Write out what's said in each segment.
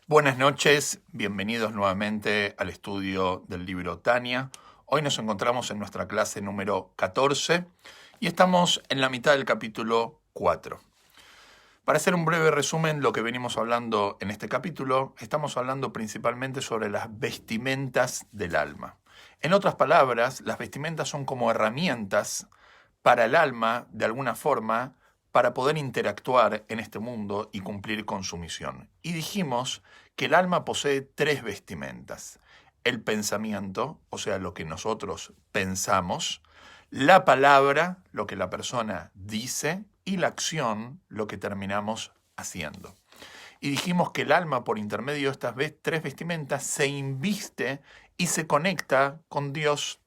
Buenas noches, bienvenidos nuevamente al estudio del libro Tania. Hoy nos encontramos en nuestra clase número 14 y estamos en la mitad del capítulo 4. Para hacer un breve resumen, lo que venimos hablando en este capítulo, estamos hablando principalmente sobre las vestimentas del alma. En otras palabras, las vestimentas son como herramientas para el alma, de alguna forma, para poder interactuar en este mundo y cumplir con su misión. Y dijimos que el alma posee tres vestimentas: el pensamiento, o sea, lo que nosotros pensamos; la palabra, lo que la persona dice; y la acción, lo que terminamos haciendo. Y dijimos que el alma, por intermedio de estas tres vestimentas, se inviste y se conecta con Dios.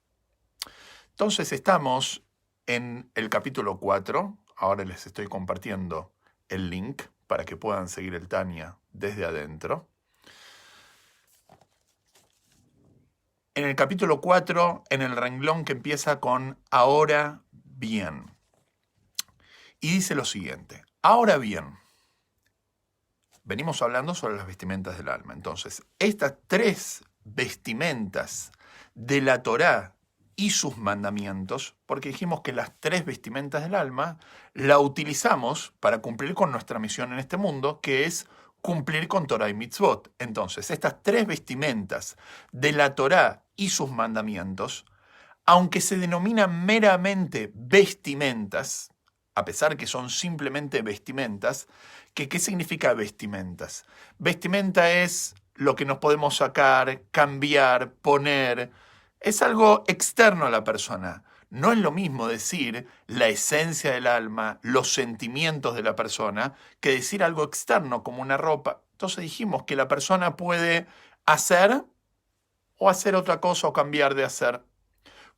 Entonces estamos en el capítulo 4. Ahora les estoy compartiendo el link para que puedan seguir el Tania desde adentro. En el capítulo 4, en el renglón que empieza con ahora bien. Y dice lo siguiente: ahora bien, venimos hablando sobre las vestimentas del alma. Entonces, estas tres vestimentas de la Torá y sus mandamientos, porque dijimos que las tres vestimentas del alma la utilizamos para cumplir con nuestra misión en este mundo, que es cumplir con Torá y Mitzvot. Entonces, estas tres vestimentas de la Torá y sus mandamientos, aunque se denominan meramente vestimentas, a pesar que son simplemente vestimentas, ¿qué significa vestimentas? Vestimenta es lo que nos podemos sacar, cambiar, poner. Es algo externo a la persona. No es lo mismo decir la esencia del alma, los sentimientos de la persona, que decir algo externo como una ropa. Entonces dijimos que la persona puede hacer o hacer otra cosa o cambiar de hacer.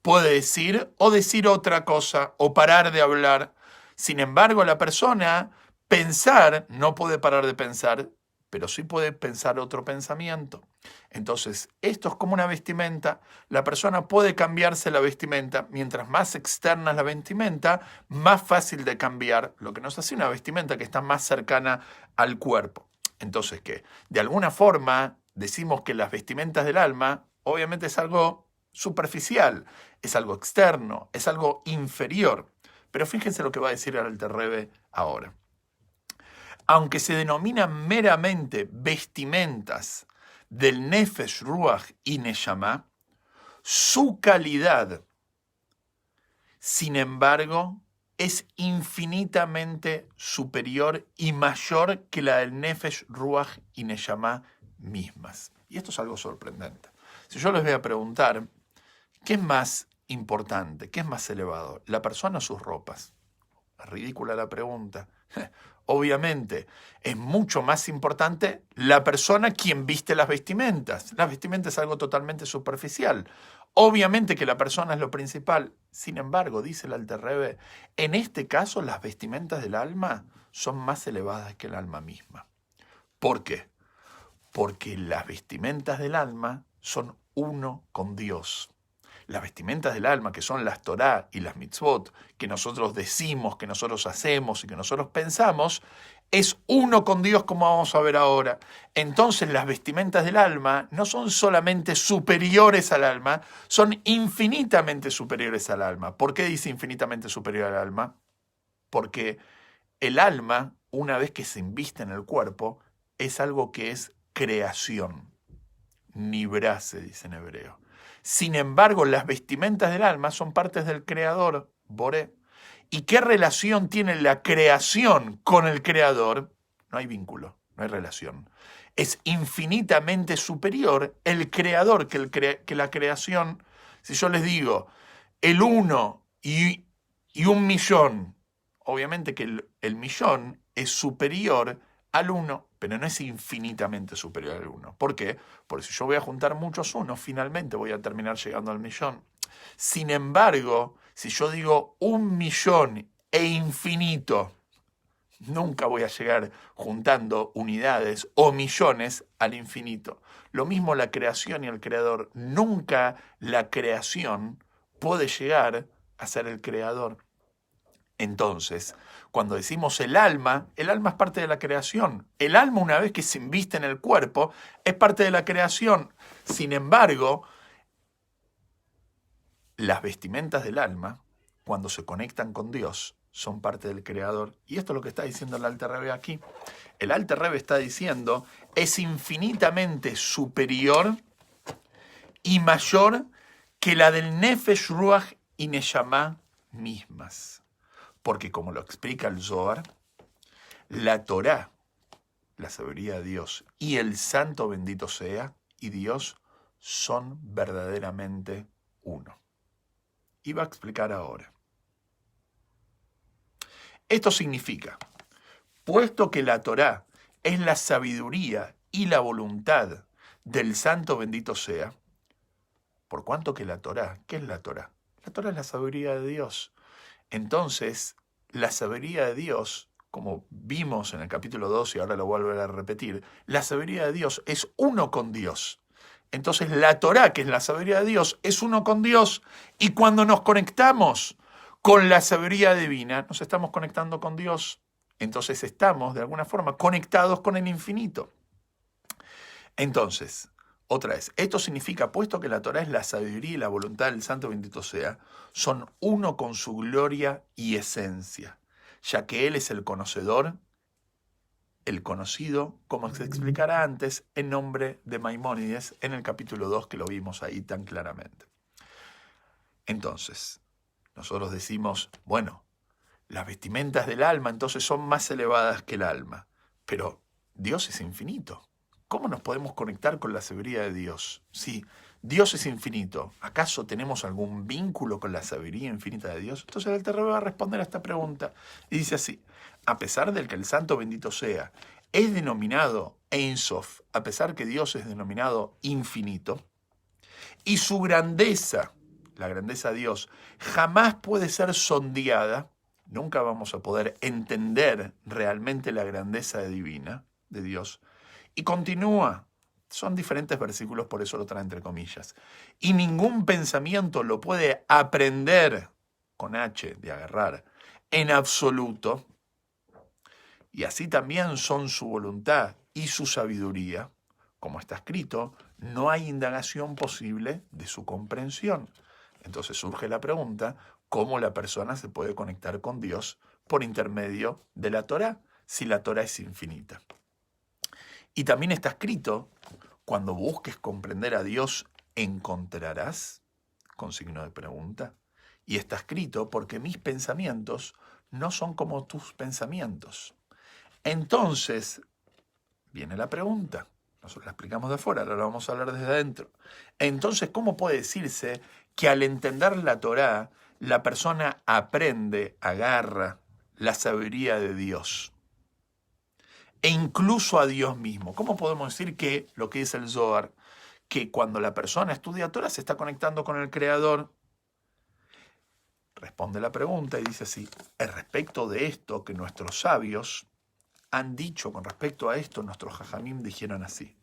Puede decir o decir otra cosa o parar de hablar. Sin embargo, la persona pensar no puede parar de pensar, pero sí puede pensar otro pensamiento. Entonces, esto es como una vestimenta. La persona puede cambiarse la vestimenta. Mientras más externa es la vestimenta, más fácil de cambiar, lo que nos hace una vestimenta que está más cercana al cuerpo. Entonces, ¿qué? De alguna forma, decimos que las vestimentas del alma, obviamente es algo superficial, es algo externo, es algo inferior. Pero fíjense lo que va a decir el Alter Rebbe ahora. Aunque se denominan meramente vestimentas del Nefesh, Ruach y Neshama, su calidad, sin embargo, es infinitamente superior y mayor que la del Nefesh, Ruach y Neshama mismas. Y esto es algo sorprendente. Si yo les voy a preguntar, ¿qué es más importante? ¿Qué es más elevado? ¿La persona o sus ropas? Es ridícula la pregunta. Obviamente, es mucho más importante la persona quien viste las vestimentas. Las vestimentas es algo totalmente superficial. Obviamente que la persona es lo principal. Sin embargo, dice el Alter Rebbe, en este caso las vestimentas del alma son más elevadas que el alma misma. ¿Por qué? Porque las vestimentas del alma son uno con Dios. Las vestimentas del alma, que son las Torá y las mitzvot, que nosotros decimos, que nosotros hacemos y que nosotros pensamos, es uno con Dios, como vamos a ver ahora. Entonces las vestimentas del alma no son solamente superiores al alma, son infinitamente superiores al alma. ¿Por qué dice infinitamente superior al alma? Porque el alma, una vez que se inviste en el cuerpo, es algo que es creación. Nibrá se dice en hebreo. Sin embargo, las vestimentas del alma son partes del creador, Boré. ¿Y qué relación tiene la creación con el creador? No hay vínculo, no hay relación. Es infinitamente superior el creador que la creación. Si yo les digo el 1 y 1.000.000, obviamente que el millón es superior al 1, pero no es infinitamente superior al 1. ¿Por qué? Porque si yo voy a juntar muchos unos, finalmente voy a terminar llegando al millón. Sin embargo, si yo digo 1.000.000 e infinito, nunca voy a llegar juntando unidades o millones al infinito. Lo mismo la creación y el creador. Nunca la creación puede llegar a ser el creador. Entonces, cuando decimos el alma es parte de la creación. El alma, una vez que se inviste en el cuerpo, es parte de la creación. Sin embargo, las vestimentas del alma, cuando se conectan con Dios, son parte del Creador. Y esto es lo que está diciendo el Alter Rebbe aquí. El Alter Rebbe está diciendo, es infinitamente superior y mayor que la del Nefesh, Ruach y Neshama mismas. Porque como lo explica el Zohar, la Torá, la sabiduría de Dios y el santo bendito sea, y Dios son verdaderamente uno. Y va a explicar ahora. Esto significa, puesto que la Torá es la sabiduría y la voluntad del santo bendito sea, por cuanto que la Torá, ¿qué es la Torá? La Torá es la sabiduría de Dios. Entonces, la sabiduría de Dios, como vimos en el capítulo 2 y ahora lo vuelvo a repetir, la sabiduría de Dios es uno con Dios. Entonces la Torá, que es la sabiduría de Dios, es uno con Dios. Y cuando nos conectamos con la sabiduría divina, nos estamos conectando con Dios. Entonces estamos, de alguna forma, conectados con el infinito. Entonces, otra vez, esto significa, puesto que la Torá es la sabiduría y la voluntad del Santo bendito sea, son uno con su gloria y esencia, ya que Él es el conocedor, el conocido, como se explicará antes, en nombre de Maimónides, en el capítulo 2, que lo vimos ahí tan claramente. Entonces, nosotros decimos, bueno, las vestimentas del alma entonces son más elevadas que el alma, pero Dios es infinito. ¿Cómo nos podemos conectar con la sabiduría de Dios? Sí, Dios es infinito. ¿Acaso tenemos algún vínculo con la sabiduría infinita de Dios? Entonces el Alter Rebbe va a responder a esta pregunta y dice así, a pesar del que el santo bendito sea, es denominado Ein Sof, a pesar que Dios es denominado infinito, y su grandeza, la grandeza de Dios, jamás puede ser sondeada, nunca vamos a poder entender realmente la grandeza divina de Dios. Y continúa, son diferentes versículos, por eso lo trae entre comillas. Y ningún pensamiento lo puede aprender, con H, de agarrar, en absoluto. Y así también son su voluntad y su sabiduría. Como está escrito, no hay indagación posible de su comprensión. Entonces surge la pregunta, ¿cómo la persona se puede conectar con Dios por intermedio de la Torá, si la Torá es infinita? Y también está escrito, cuando busques comprender a Dios, encontrarás, con signo de pregunta. Y está escrito, porque mis pensamientos no son como tus pensamientos. Entonces, viene la pregunta. Nosotros la explicamos de afuera, ahora la vamos a hablar desde adentro. Entonces, ¿cómo puede decirse que al entender la Torá, la persona aprende, agarra la sabiduría de Dios? E incluso a Dios mismo. ¿Cómo podemos decir que, lo que dice el Zohar, que cuando la persona estudia Torah se está conectando con el Creador? Responde la pregunta y dice así, respecto de esto que nuestros sabios han dicho, con respecto a esto, nuestros jajamim dijeron así,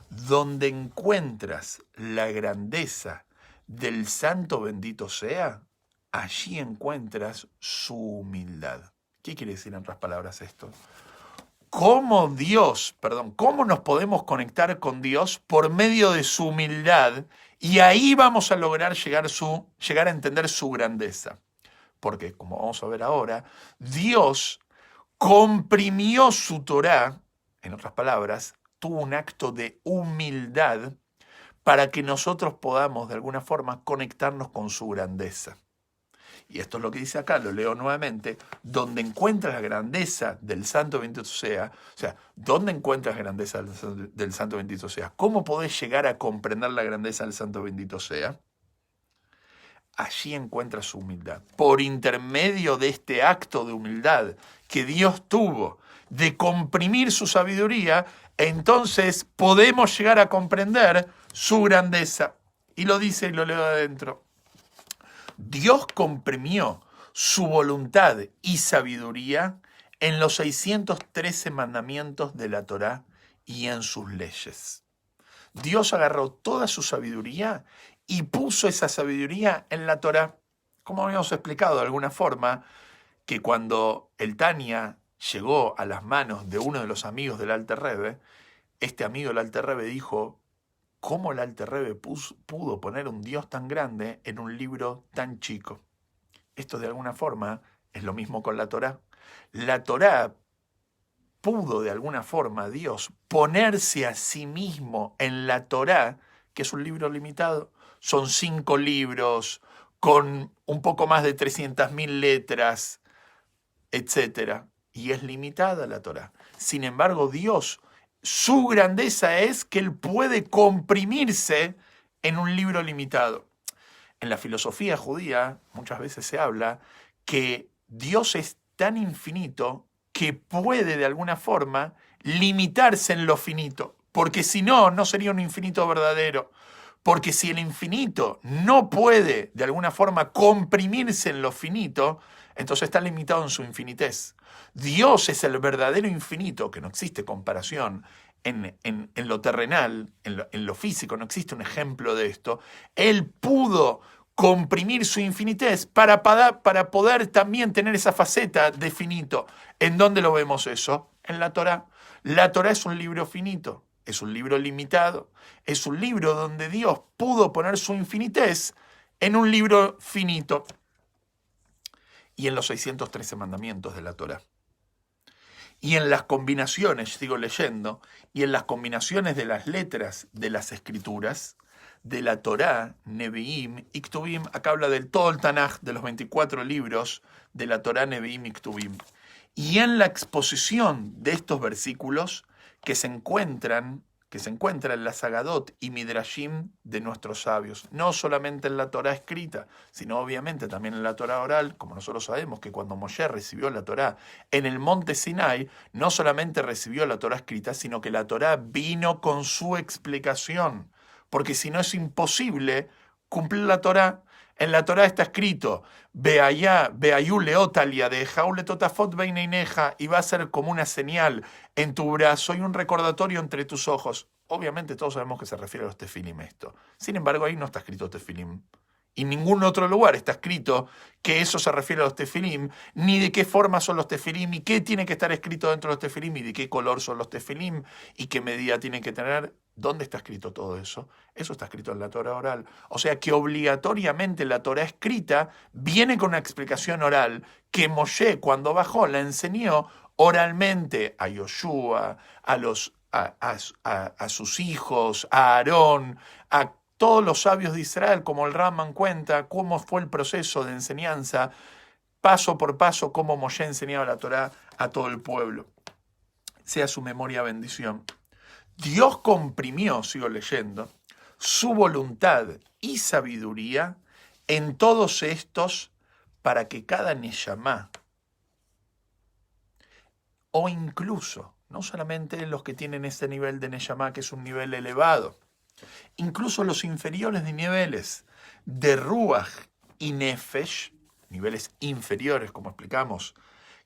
donde encuentras la grandeza del santo bendito sea, allí encuentras su humildad. ¿Qué quiere decir en otras palabras esto? ¿Cómo nos podemos conectar con Dios? Por medio de su humildad, y ahí vamos a lograr llegar a entender su grandeza. Porque, como vamos a ver ahora, Dios comprimió su Torá, en otras palabras, tuvo un acto de humildad para que nosotros podamos, de alguna forma, conectarnos con su grandeza. Y esto es lo que dice acá, lo leo nuevamente, donde encuentras la grandeza del Santo bendito sea, o sea, ¿dónde encuentras la grandeza del Santo bendito sea? ¿Cómo podés llegar a comprender la grandeza del Santo bendito sea? Allí encuentras su humildad. Por intermedio de este acto de humildad que Dios tuvo de comprimir su sabiduría, entonces podemos llegar a comprender su grandeza. Y lo dice y lo leo de adentro. Dios comprimió su voluntad y sabiduría en los 613 mandamientos de la Torá y en sus leyes. Dios agarró toda su sabiduría y puso esa sabiduría en la Torá. Como habíamos explicado de alguna forma, que cuando el Tania llegó a las manos de uno de los amigos del Alter Rebbe, este amigo del Alter Rebbe dijo: ¿cómo el Alter Rebbe pudo poner un Dios tan grande en un libro tan chico? Esto de alguna forma es lo mismo con la Torá. La Torá pudo de alguna forma Dios ponerse a sí mismo en la Torá, que es un libro limitado. Son 5 libros con un poco más de 300.000 letras, etc. Y es limitada la Torá. Sin embargo, Dios, su grandeza es que Él puede comprimirse en un libro limitado. En la filosofía judía muchas veces se habla que Dios es tan infinito que puede de alguna forma limitarse en lo finito, porque si no, no sería un infinito verdadero. Porque si el infinito no puede de alguna forma comprimirse en lo finito, entonces está limitado en su infinitez. Dios es el verdadero infinito, que no existe comparación en lo terrenal, en lo físico, no existe un ejemplo de esto. Él pudo comprimir su infinitez para poder también tener esa faceta de finito. ¿En dónde lo vemos eso? En la Torá. La Torá es un libro finito, es un libro limitado, es un libro donde Dios pudo poner su infinitez en un libro finito. Y en los 613 mandamientos de la Torá. Y en las combinaciones, sigo leyendo, y en las combinaciones de las letras de las escrituras, de la Torá, Nevi'im y Ktubim, acá habla del todo el Tanaj, de los 24 libros de la Torá, Nevi'im y Ktubim. Y en la exposición de estos versículos que se encuentran en la Sagadot y Midrashim de nuestros sabios, no solamente en la Torá escrita, sino obviamente también en la Torá oral, como nosotros sabemos que cuando Moshe recibió la Torá en el monte Sinai, no solamente recibió la Torá escrita, sino que la Torá vino con su explicación, porque si no es imposible cumplir la Torá. En la Torá está escrito: Beayú leotalia de jaule totafot beineineja, y va a ser como una señal en tu brazo y un recordatorio entre tus ojos. Obviamente todos sabemos que se refiere a los tefilim esto. Sin embargo, ahí no está escrito tefilim. Y en ningún otro lugar está escrito que eso se refiere a los tefilim, ni de qué forma son los tefilim, y qué tiene que estar escrito dentro de los tefilim, y de qué color son los tefilim, y qué medida tienen que tener. ¿Dónde está escrito todo eso? Eso está escrito en la Torá oral. O sea que obligatoriamente la Torá escrita viene con una explicación oral que Moshe, cuando bajó, la enseñó oralmente a Yoshua, a sus hijos, a Aarón, a todos los sabios de Israel, como el Raman cuenta cómo fue el proceso de enseñanza, paso por paso, cómo Moshe enseñaba la Torá a todo el pueblo. Sea su memoria bendición. Dios comprimió, sigo leyendo, su voluntad y sabiduría en todos estos para que cada neyamá, o incluso, no solamente los que tienen este nivel de neyamá, que es un nivel elevado, incluso los inferiores de niveles de ruach y nefesh, niveles inferiores, como explicamos,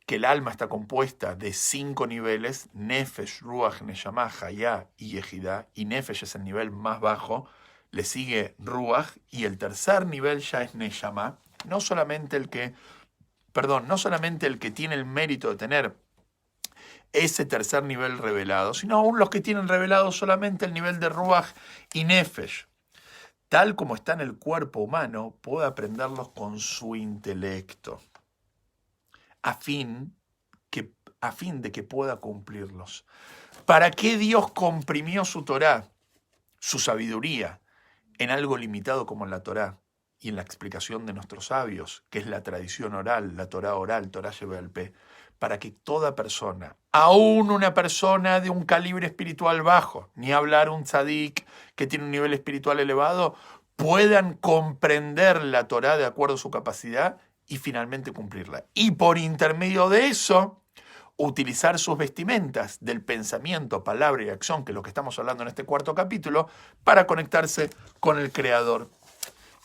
que el alma está compuesta de 5 niveles: Nefesh, Ruach, Neshama, Hayá y Yehidá, y Nefesh es el nivel más bajo, le sigue Ruach, y el tercer nivel ya es Neshama. No solamente el que tiene el mérito de tener ese tercer nivel revelado, sino aún los que tienen revelado solamente el nivel de Ruach y Nefesh. Tal como está en el cuerpo humano, puede aprenderlos con su intelecto, a fin de que pueda cumplirlos. ¿Para qué Dios comprimió su Torá, su sabiduría, en algo limitado como en la Torá y en la explicación de nuestros sabios, que es la tradición oral, la Torá oral, Torá Shebe'al Peh? Para que toda persona, aún una persona de un calibre espiritual bajo, ni hablar un tzadik que tiene un nivel espiritual elevado, puedan comprender la Torá de acuerdo a su capacidad y finalmente cumplirla. Y por intermedio de eso, utilizar sus vestimentas del pensamiento, palabra y acción, que es lo que estamos hablando en este cuarto capítulo, para conectarse con el Creador.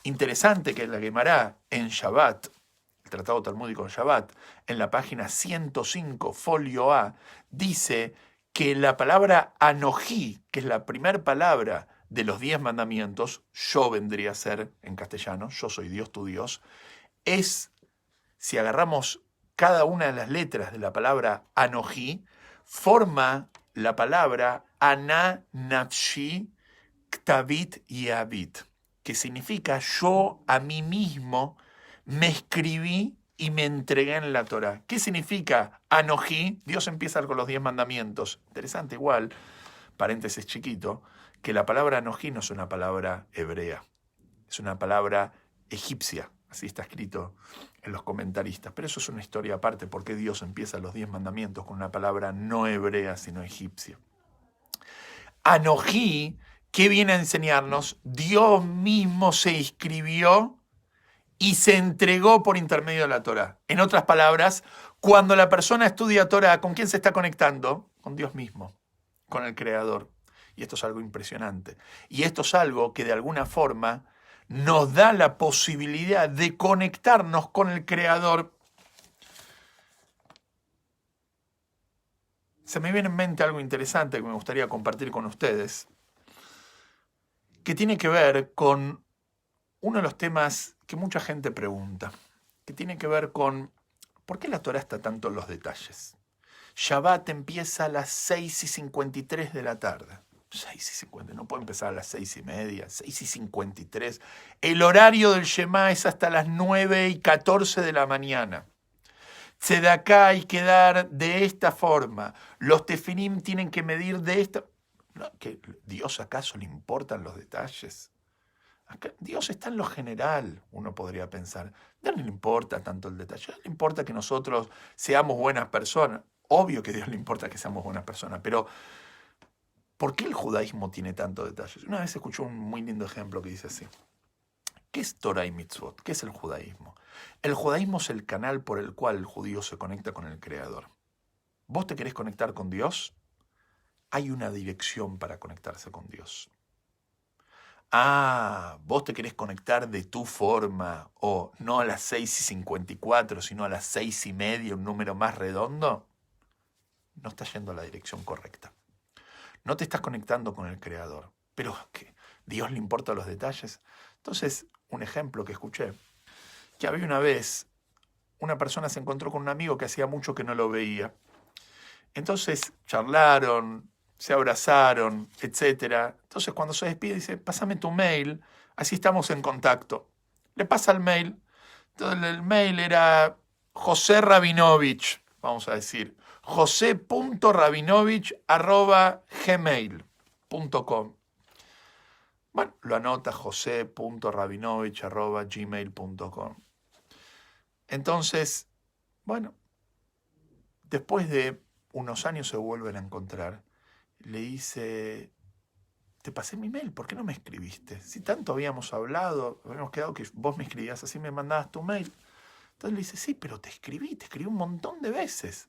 Interesante que la Gemara en Shabbat, el Tratado Talmúdico en Shabbat, en la página 105, folio A, dice que la palabra Anojí, que es la primera palabra de los 10 mandamientos, yo vendría a ser en castellano, yo soy Dios tu Dios, es, si agarramos cada una de las letras de la palabra Anoji forma la palabra Ana Nafshi Ktavit Yavit, que significa yo a mí mismo me escribí y me entregué en la Torá. ¿Qué significa Anoji? Dios empieza con los 10 mandamientos. Interesante igual, paréntesis chiquito, que la palabra Anoji no es una palabra hebrea, es una palabra egipcia. Así está escrito en los comentaristas. Pero eso es una historia aparte, porque Dios empieza los 10 mandamientos con una palabra no hebrea, sino egipcia. Anoji, ¿qué viene a enseñarnos? Dios mismo se inscribió y se entregó por intermedio de la Torá. En otras palabras, cuando la persona estudia Torá, ¿con quién se está conectando? Con Dios mismo, con el Creador. Y esto es algo impresionante. Y esto es algo que de alguna forma nos da la posibilidad de conectarnos con el Creador. Se me viene en mente algo interesante que me gustaría compartir con ustedes, que tiene que ver con uno de los temas que mucha gente pregunta, que tiene que ver con ¿por qué la Torá está tanto en los detalles? Shabbat empieza a las 6:53 de la tarde. 6:50, no puede empezar a las 6:30, 6:53. El horario del Shema es hasta las 9:14 de la mañana. Tzedaká hay que dar de esta forma. Los tefilim tienen que medir de esta... No, ¿que Dios acaso le importan los detalles? Dios está en lo general, uno podría pensar. A Dios no le importa tanto el detalle, a Dios le importa que nosotros seamos buenas personas. Obvio que a Dios le importa que seamos buenas personas, pero ¿por qué el judaísmo tiene tantos detalles? Una vez escuché un muy lindo ejemplo que dice así. ¿Qué es Torah y Mitzvot? ¿Qué es el judaísmo? El judaísmo es el canal por el cual el judío se conecta con el Creador. ¿Vos te querés conectar con Dios? Hay una dirección para conectarse con Dios. Vos te querés conectar de tu forma, o no a las 6:54, sino a las 6:30, un número más redondo. No estás yendo a la dirección correcta. No te estás conectando con el Creador. Pero ¿qué? ¿Dios le importan los detalles? Entonces, un ejemplo que escuché, que había una vez, una persona se encontró con un amigo que hacía mucho que no lo veía. Entonces charlaron, se abrazaron, etc. Entonces cuando se despide dice, pásame tu mail, así estamos en contacto. Le pasa el mail. Entonces el mail era José Rabinovich, vamos a decir, jose.rabinovich@gmail.com. Bueno, lo anota jose.rabinovich@gmail.com. Entonces, bueno, después de unos años se vuelven a encontrar. Le dice, te pasé mi mail, ¿por qué no me escribiste? Si tanto habíamos hablado, habíamos quedado que vos me escribías así, me mandabas tu mail. Entonces le dice, sí, pero te escribí un montón de veces.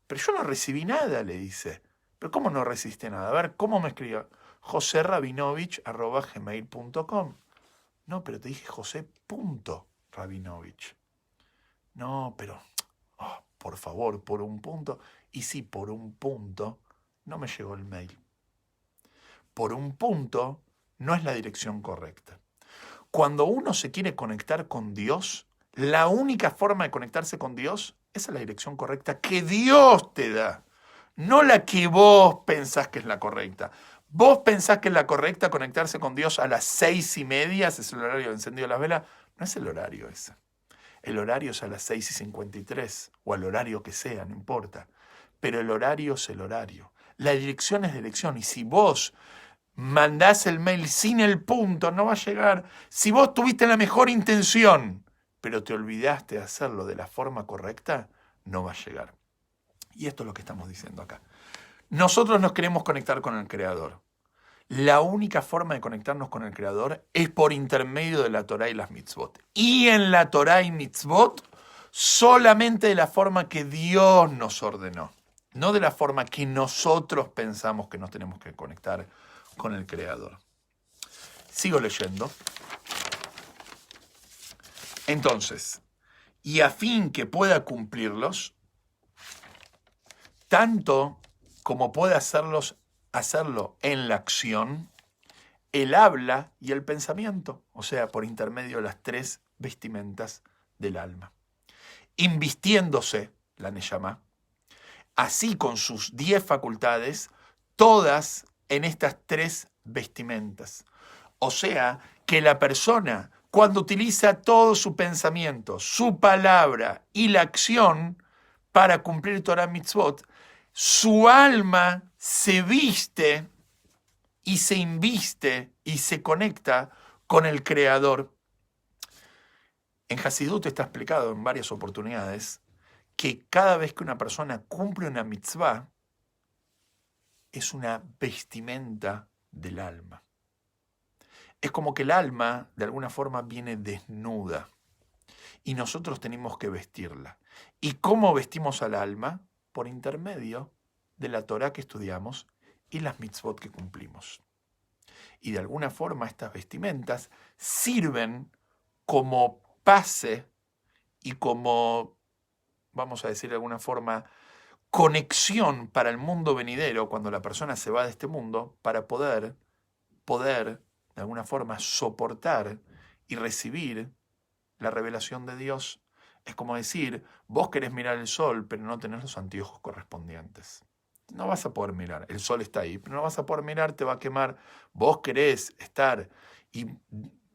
Pero yo no recibí nada, le dice. ¿Pero cómo no recibiste nada? A ver, ¿cómo me escribió? joserabinovich@gmail.com. No, pero te dije José.Rabinovich. No, pero, por favor, por un punto. Y sí, por un punto no me llegó el mail. Por un punto no es la dirección correcta. Cuando uno se quiere conectar con Dios, la única forma de conectarse con Dios es la dirección correcta que Dios te da, no la que vos pensás que es la correcta. Vos pensás que es la correcta conectarse con Dios a las 6:30, ese es el horario de encendido de las velas. No es el horario ese. El horario es a las 6:53 o al horario que sea, no importa. Pero el horario es el horario. La dirección es dirección. Y si vos mandás el mail sin el punto, no va a llegar. Si vos tuviste la mejor intención, pero te olvidaste de hacerlo de la forma correcta, no va a llegar. Y esto es lo que estamos diciendo acá. Nosotros nos queremos conectar con el Creador. La única forma de conectarnos con el Creador es por intermedio de la Torá y las mitzvot. Y en la Torá y mitzvot, solamente de la forma que Dios nos ordenó. No de la forma que nosotros pensamos que nos tenemos que conectar con el Creador. Sigo leyendo. Entonces, y a fin que pueda cumplirlos, tanto como pueda hacerlo en la acción, el habla y el pensamiento, o sea, por intermedio de las 3 vestimentas del alma. invistiéndose la Neyamá, así con sus 10 facultades, todas en estas 3 vestimentas. O sea, que la persona, cuando utiliza todo su pensamiento, su palabra y la acción para cumplir Torah Mitzvot, su alma se viste y se inviste y se conecta con el Creador. En Hasidut está explicado en varias oportunidades que cada vez que una persona cumple una mitzvah, es una vestimenta del alma. Es como que el alma, de alguna forma, viene desnuda y nosotros tenemos que vestirla. ¿Y cómo vestimos al alma? Por intermedio de la Torah que estudiamos y las mitzvot que cumplimos. Y de alguna forma estas vestimentas sirven como pase y como, vamos a decir de alguna forma, conexión para el mundo venidero cuando la persona se va de este mundo para poder de alguna forma soportar y recibir la revelación de Dios. Es como decir, vos querés mirar el sol, pero no tenés los anteojos correspondientes. No vas a poder mirar, el sol está ahí, pero no vas a poder mirar, te va a quemar. Vos querés estar y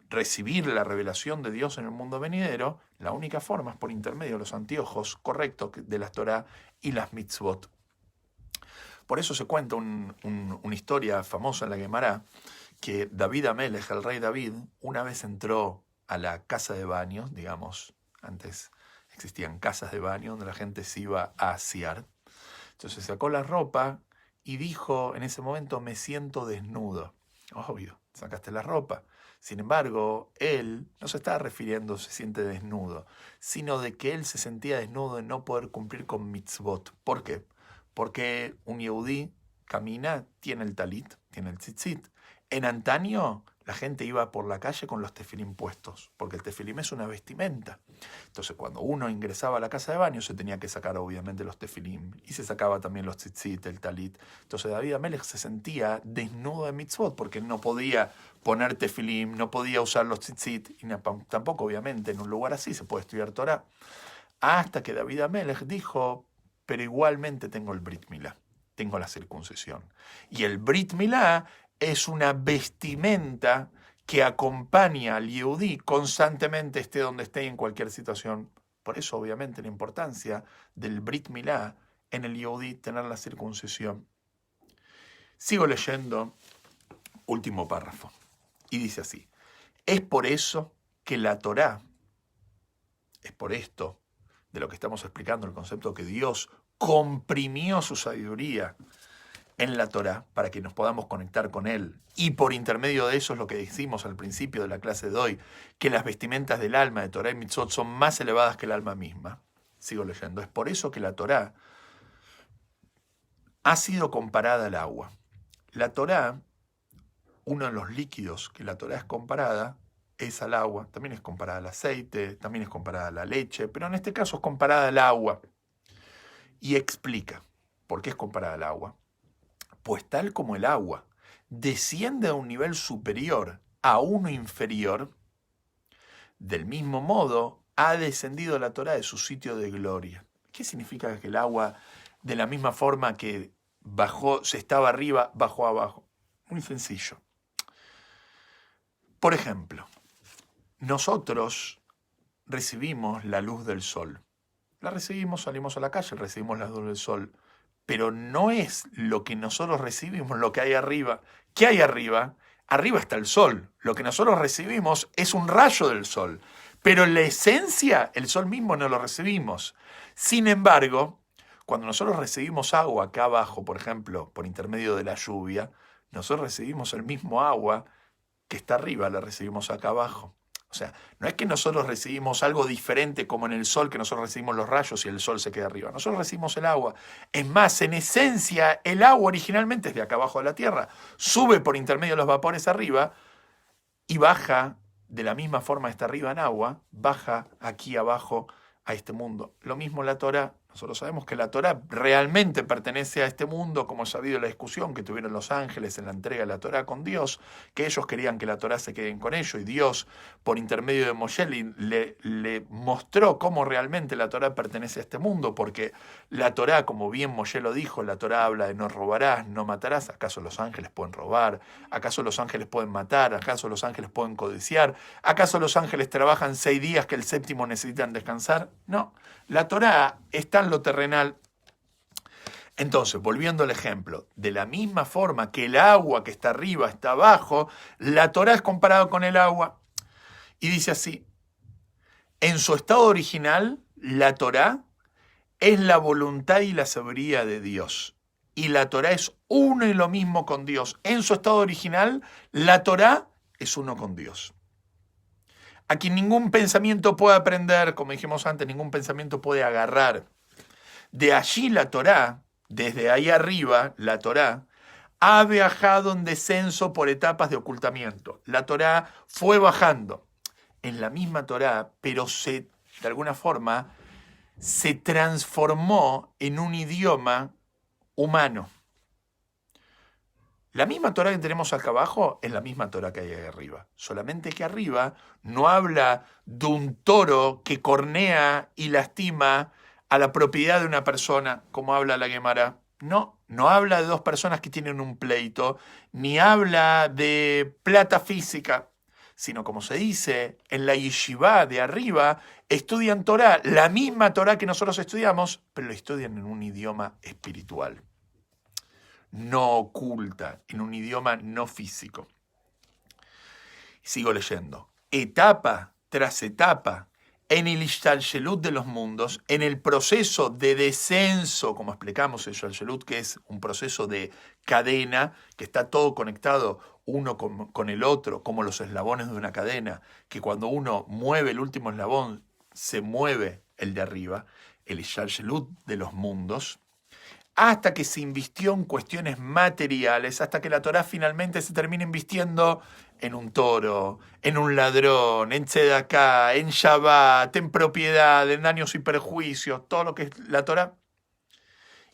recibir la revelación de Dios en el mundo venidero, la única forma es por intermedio de los anteojos correctos de la Torah y las mitzvot. Por eso se cuenta una historia famosa en la Gemara, que David Amelech, el rey David, una vez entró a la casa de baño, digamos, antes existían casas de baño donde la gente se iba a asear. Entonces sacó la ropa y dijo en ese momento, me siento desnudo. Obvio, sacaste la ropa. Sin embargo, él no se estaba refiriendo se siente desnudo, sino de que él se sentía desnudo de no poder cumplir con mitzvot. ¿Por qué? Porque un yehudí camina, tiene el talit, tiene el tzitzit. En antaño, la gente iba por la calle con los tefilim puestos, porque el tefilim es una vestimenta. Entonces, cuando uno ingresaba a la casa de baño, se tenía que sacar obviamente los tefilim, y se sacaba también los tzitzit, el talit. Entonces, David Amelech se sentía desnudo de mitzvot, porque no podía poner tefilim, no podía usar los tzitzit, y tampoco, obviamente, en un lugar así se puede estudiar Torah. Hasta que David Amelech dijo, pero igualmente tengo el Brit Milá, tengo la circuncisión. Y el Brit Milá es una vestimenta que acompaña al Yehudí constantemente, esté donde esté y en cualquier situación. Por eso, obviamente, la importancia del Brit Milá en el Yehudí, tener la circuncisión. Sigo leyendo, último párrafo, y dice así, es por eso que la Torá, es por esto de lo que estamos explicando, el concepto que Dios comprimió su sabiduría en la Torá para que nos podamos conectar con Él. Y por intermedio de eso es lo que decimos al principio de la clase de hoy, que las vestimentas del alma de Torá y Mitzvot son más elevadas que el alma misma. Sigo leyendo. Es por eso que la Torá ha sido comparada al agua. La Torá, uno de los líquidos que la Torá es comparada, es al agua. También es comparada al aceite, también es comparada a la leche, pero en este caso es comparada al agua. Y explica por qué es comparada al agua. Pues tal como el agua desciende a un nivel superior a uno inferior, del mismo modo ha descendido la Torá de su sitio de gloria. ¿Qué significa que el agua, de la misma forma que bajó, se estaba arriba, bajó abajo? Muy sencillo. Por ejemplo, nosotros recibimos la luz del sol. La recibimos, salimos a la calle, recibimos la luz del sol. Pero no es lo que nosotros recibimos lo que hay arriba. ¿Qué hay arriba? Arriba está el sol. Lo que nosotros recibimos es un rayo del sol. Pero en la esencia, el sol mismo no lo recibimos. Sin embargo, cuando nosotros recibimos agua acá abajo, por ejemplo, por intermedio de la lluvia, nosotros recibimos el mismo agua que está arriba, la recibimos acá abajo. O sea, no es que nosotros recibimos algo diferente como en el sol, que nosotros recibimos los rayos y el sol se queda arriba. Nosotros recibimos el agua. Es más, en esencia, el agua originalmente es de acá abajo de la tierra. Sube por intermedio de los vapores arriba y baja de la misma forma que está arriba en agua, baja aquí abajo a este mundo. Lo mismo la Torá. Nosotros sabemos que la Torá realmente pertenece a este mundo, como es sabido la discusión que tuvieron los ángeles en la entrega de la Torá con Dios, que ellos querían que la Torá se quede con ellos, y Dios, por intermedio de Moshe, le mostró cómo realmente la Torá pertenece a este mundo, porque la Torá, como bien Moshe lo dijo, la Torá habla de no robarás, no matarás. ¿Acaso los ángeles pueden robar? ¿Acaso los ángeles pueden matar? ¿Acaso los ángeles pueden codiciar? ¿Acaso los ángeles trabajan 6 días que el séptimo necesitan descansar? No. La Torá está en lo terrenal. Entonces, volviendo al ejemplo, de la misma forma que el agua que está arriba está abajo, la Torá es comparada con el agua. Y dice así, en su estado original, la Torá es la voluntad y la sabiduría de Dios. Y la Torá es uno y lo mismo con Dios. En su estado original, la Torá es uno con Dios. A quien ningún pensamiento puede aprender, como dijimos antes, ningún pensamiento puede agarrar. De allí la Torá, desde ahí arriba, la Torá, ha viajado en descenso por etapas de ocultamiento. La Torá fue bajando en la misma Torá, pero de alguna forma se transformó en un idioma humano. La misma Torá que tenemos acá abajo es la misma Torá que hay ahí arriba. Solamente que arriba no habla de un toro que cornea y lastima a la propiedad de una persona, como habla la Gemara. No, no habla de 2 personas que tienen un pleito, ni habla de plata física, sino como se dice, en la yeshivá de arriba estudian Torá, la misma Torá que nosotros estudiamos, pero la estudian en un idioma espiritual, no oculta, en un idioma no físico. Sigo leyendo. Etapa tras etapa, en el Ishtalshelut de los mundos, en el proceso de descenso, como explicamos el Ishtalshelut, que es un proceso de cadena, que está todo conectado uno con el otro, como los eslabones de una cadena, que cuando uno mueve el último eslabón, se mueve el de arriba, el Ishtalshelut de los mundos, hasta que se invistió en cuestiones materiales, hasta que la Torá finalmente se termina invistiendo en un toro, en un ladrón, en tzedaká, en Shabbat, en propiedad, en daños y perjuicios, todo lo que es la Torá,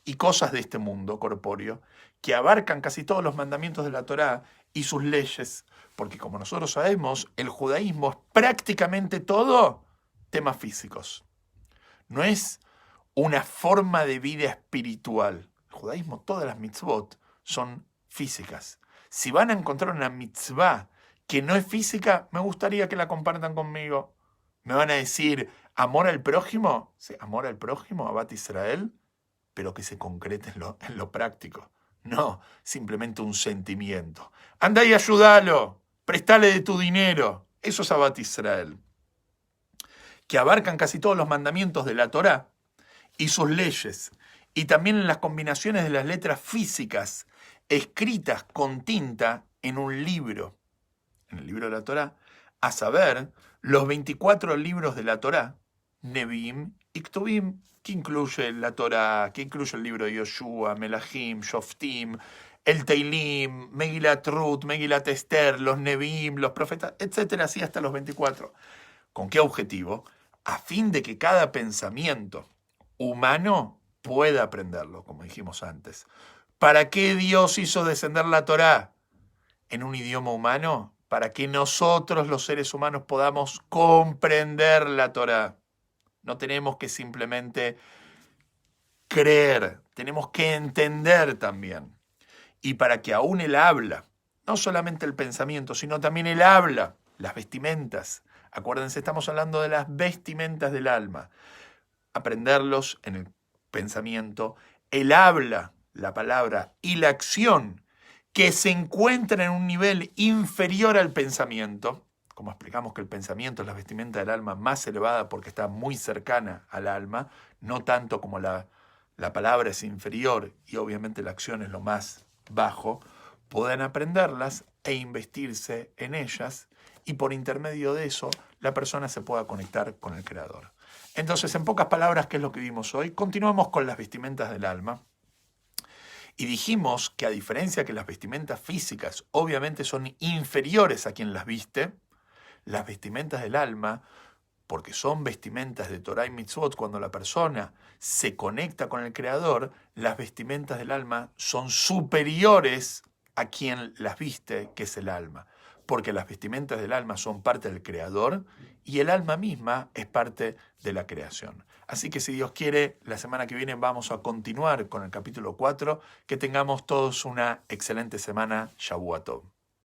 y cosas de este mundo corpóreo, que abarcan casi todos los mandamientos de la Torá y sus leyes, porque como nosotros sabemos, el judaísmo es prácticamente todo temas físicos. No es una forma de vida espiritual. El judaísmo, todas las mitzvot son físicas. Si van a encontrar una mitzvah que no es física, me gustaría que la compartan conmigo. Me van a decir, amor al prójimo, sí, amor al prójimo, Abat Israel, pero que se concrete en lo práctico. No, simplemente un sentimiento. Anda y ayúdalo, prestale de tu dinero. Eso es Abat Israel. Que abarcan casi todos los mandamientos de la Torá y sus leyes, y también en las combinaciones de las letras físicas escritas con tinta en un libro, en el libro de la Torá, a saber, los 24 libros de la Torá, Nevi'im y Ktuvim, que incluye la Torá, que incluye el libro de Yoshua, Melahim, Shoftim, el Teilim, Megilat Ruth, Megilat Esther, los Nevi'im, los profetas, etcétera, así hasta los 24. ¿Con qué objetivo? A fin de que cada pensamiento humano pueda aprenderlo, como dijimos antes. ¿Para qué Dios hizo descender la Torá en un idioma humano? Para que nosotros, los seres humanos, podamos comprender la Torá. No tenemos que simplemente creer, tenemos que entender también. Y para que aún el habla, no solamente el pensamiento, sino también el habla, las vestimentas. Acuérdense, estamos hablando de las vestimentas del alma. Aprenderlos en el pensamiento, el habla, la palabra y la acción que se encuentran en un nivel inferior al pensamiento, como explicamos que el pensamiento es la vestimenta del alma más elevada porque está muy cercana al alma, no tanto como la palabra es inferior y obviamente la acción es lo más bajo, pueden aprenderlas e investirse en ellas y por intermedio de eso la persona se pueda conectar con el Creador. Entonces, en pocas palabras, ¿qué es lo que vimos hoy? Continuamos con las vestimentas del alma. Y dijimos que a diferencia que las vestimentas físicas obviamente son inferiores a quien las viste, las vestimentas del alma, porque son vestimentas de Torah y Mitzvot, cuando la persona se conecta con el Creador, las vestimentas del alma son superiores a quien las viste, que es el alma. Porque las vestimentas del alma son parte del Creador y el alma misma es parte de la creación. Así que si Dios quiere, la semana que viene vamos a continuar con el capítulo 4. Que tengamos todos una excelente semana. Shavua Tov.